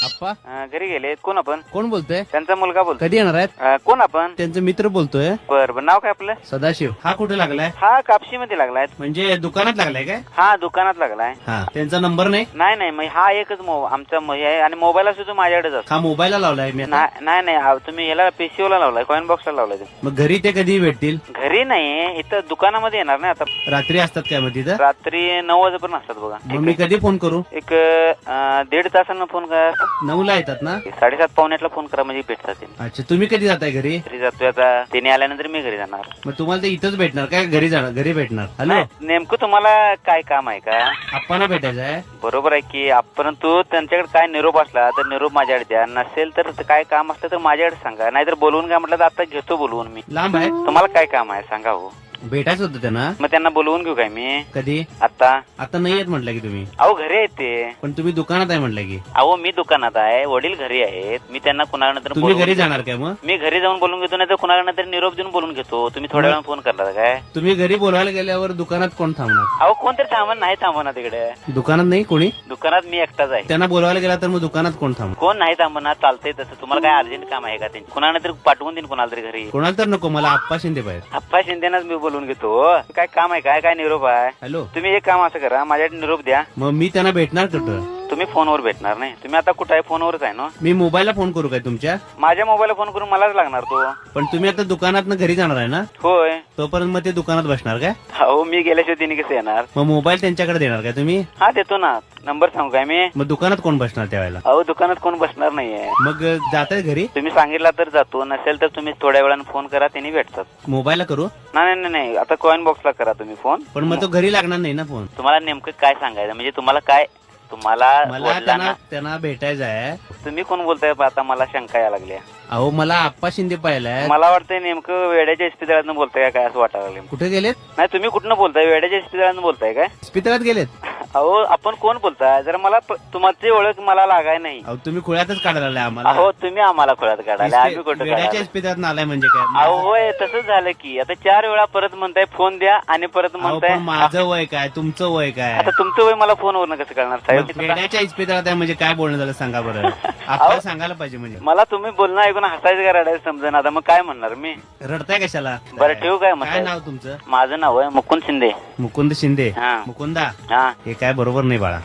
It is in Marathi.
आप्पा घरी गेले. कोण आपण? कोण बोलतोय? त्यांचा मुलगा बोलतो. कधी येणार आहेत? कोण आपण? त्यांचा मित्र बोलतोय. बरं नाव काय आपलं? सदाशिव. हा कुठे लागलाय? हा कापशी मध्ये लागलाय. म्हणजे दुकानात लागलाय काय? हा दुकानात लागलाय. हा त्यांचा नंबर नाही? नाही मग हा एकच आमचा हे आहे आणि मोबाईल सुद्धा माझ्याकडेच असतो. हा मोबाईलला लावलाय मी आता. नाही तुम्ही याला पीसीओ लावलाय, कॉइन बॉक्सला लावलाय. मग घरी ते कधी भेटतील? घरी नाही, इथं दुकानामध्ये येणार नाही. आता रात्री असतात काय मग तिथं? रात्री 9 वाजेपर्यंत असतात बघा. मग मी कधी फोन करू? एक 1.5 तासानं फोन करा. 9ला येतात ना? 7:30 पावणे 8ला फोन करा म्हणजे भेटतात ते. अच्छा, तुम्ही कधी जाताय घरी? घरी जातोय आता. तिने आल्यानंतर मी घरी जाणार. मग तुम्हाला ते इथंच भेटणार काय? घरी जाणार, घरी भेटणार? हॅलो, नाही, नेमकं तुम्हाला काय काम आहे का? आप्पांना भेटायचं आहे. बरोबर आहे की. परंतु त्यांच्याकडे काय निरोप असला तर निरोप माझ्याकडे द्या, नसेल तर काय काम असलं तर माझ्याकडे सांगा. नाहीतर बोलवून काय म्हटलं तर आता घेतो बोलवून मी. लांब आहे? तुम्हाला काय काम आहे सांगा हो. भेटायचं होतं त्यांना. मग त्यांना बोलवून घेऊ काय मी? कधी? आता नाही येत म्हटलं की तुम्ही. अहो घरी आहेत ते. पण तुम्ही दुकानात आहे म्हटलं की. अहो मी दुकानात आहे, वडील घरी आहेत. मी त्यांना कुणानंतर तुम्ही घरी जाणार काय मग? मी घरी जाऊन बोलून घेतो, नाही तर कुणानंतर निरोप देऊन बोलून घेतो. तुम्ही थोड्या वेळा फोन करला काय? तुम्ही घरी बोलवायला गेल्यावर दुकानात कोण थांबणार? अहो कोणतरी थांबण नाही थांबवणार तिकडे. दुकानात नाही कोणी? दुकानात मी एकटाच आहे. त्यांना बोलवायला गेला तर मग दुकानात कोण थांब? कोण नाही थांबणार, चालतंय तसं. तुम्हाला काय अर्जंट काम आहे का त्यांची? कुणानंतर पाठवून देईन कुणाला तरी घरी. कोणाला तर नको, मला आप्पा शिंदे पाहिजे. आप्पा शिंदेनाच मी बोलून घेतो. काय काम आहे काय निरोप आहे? हॅलो, तुम्ही एक काम असं करा, माझ्याकडे निरोप द्या. मग मी त्यांना भेटणार कुठं? तुम्ही फोनवर भेटणार नाही. तुम्ही आता कुठं आहे? फोनवरच आहे ना? मी मोबाईलला फोन करू काय तुमच्या? माझ्या मोबाईलला फोन करून मलाच लागणार तो. पण तुम्ही आता दुकानात घरी जाणार आहे ना? होय. तोपर्यंत मग ते दुकानात बसणार काय? हो, मी गेल्याशिवाय तिने कसं येणार? मग मोबाईल त्यांच्याकडे देणार काय तुम्ही? हा देतो ना. नंबर सांगू काय मी? मग दुकानात कोण बसणार त्यावेळेला? अहो दुकानात कोण बसणार नाहीये. मग जाताय घरी? तुम्ही सांगितला तर जातो, नसेल तर तुम्ही थोड्या वेळानं फोन करा, त्यांनी भेटतात. मोबाईलला करू? नाही आता कॉइन बॉक्सला करा तुम्ही फोन. पण मग तो घरी लागणार नाही ना फोन? तुम्हाला नेमकं काय सांगायचं म्हणजे तुम्हाला काय? मला वडिलांना- त्यांना भेटायचं आहे. तुम्ही कोण बोलताय? आता मला शंका यायला लागली. अहो मला आप्पा शिंदे पाहिलाय. मला वाटतंय नेमकं वेड्याच्या इस्पितळातनं बोलताय काय असं वाटायला लागलं. कुठे गेलेत? नाही तुम्ही कुठनं बोलताय? वेड्याच्या इस्पितळातनं बोलताय काय? इस्पितळात गेलेत? अहो आपण कोण बोलताय? जरा मला तुमची ओळख मला लागाय नाही. अहो तुम्ही खुळ्यातच काढायला लागलाय आम्हाला. अहो तुम्ही आम्हाला खोळ्यात काढायला, आम्ही कुठं वेड्याच्या काढायला? इस्पितळात आलाय म्हणजे काय? अहो होय, तसंच झालं की. आता 4 वेळा परत म्हणताय फोन द्या आणि परत अहो, म्हणताय. पण माझं वय काय, तुमचं वय काय? आता तुमचं वय मला फोनवरनं कसं कळणार साहेब? वेड्याच्या इस्पितळात आहे म्हणजे काय बोलणं झालं सांगा बरं. आपल्याला सांगायला पाहिजे म्हणजे. मला तुम्ही बोलणं ऐकून हसायचं का रडायचं समजा. आता मग काय म्हणणार मी? रडताय कशाला? बरं ठेवू काय? काय नाव तुमचं? माझं नाव आहे मुकुंद शिंदे. मुकुंद शिंदे. हा. मुकुंदा, हा. हे काय बरोबर नाही बाळा.